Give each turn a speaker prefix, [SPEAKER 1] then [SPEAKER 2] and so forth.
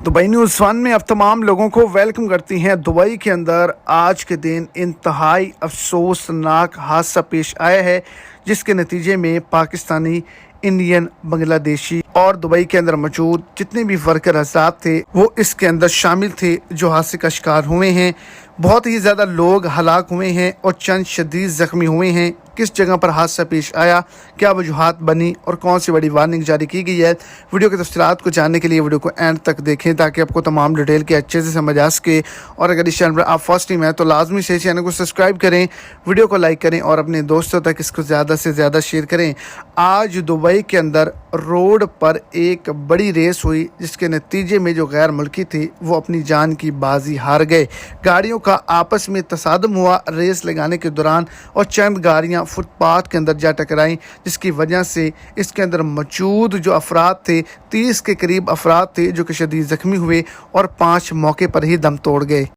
[SPEAKER 1] Dubai news one में अब तमाम लोगों को वेलकम करती हैं। दुबई के अंदर आज के दिन इंतहाई अफसोसनाक हादसा पेश आया है, जिसके नतीजे में पाकिस्तानी, इंडियन, बांग्लादेशी और दुबई के अंदर मौजूद जितने भी वर्कर हज़रात थे वो इसके अंदर शामिल थे, जो हादसे का शिकार हुए हैं। बहुत ही ज़्यादा लोग हलाक हुए हैं और चंद शदीद ज़ख्मी हुए हैं। किस जगह पर हादसा पेश आया, क्या वजूहात बनी और कौन सी बड़ी वार्निंग जारी की गई है, वीडियो की तफसीलात को जानने के लिए वीडियो को एंड तक देखें ताकि आपको तमाम डिटेल के अच्छे से समझ आ सके। और अगर इस चैनल पर आप फर्स्ट टाइम हैं तो लाजमी से चैनल को सब्सक्राइब करें, वीडियो को लाइक करें और अपने दोस्तों तक इसको ज़्यादा से ज़्यादा शेयर करें। आज दुबई के अंदर रोड पर एक बड़ी रेस हुई, जिसके नतीजे में जो गैर मुल्की थे वो अपनी जान की बाजी हार गए। गाड़ियों का आपस में तसादम हुआ रेस लगाने के दौरान और चंद गाड़ियां फुटपाथ के अंदर जा टकराईं, जिसकी वजह से इसके अंदर मौजूद जो अफराद थे, 30 के करीब अफराद थे जो कि शदीद ज़ख्मी हुए और 5 मौके पर ही दम तोड़ गए।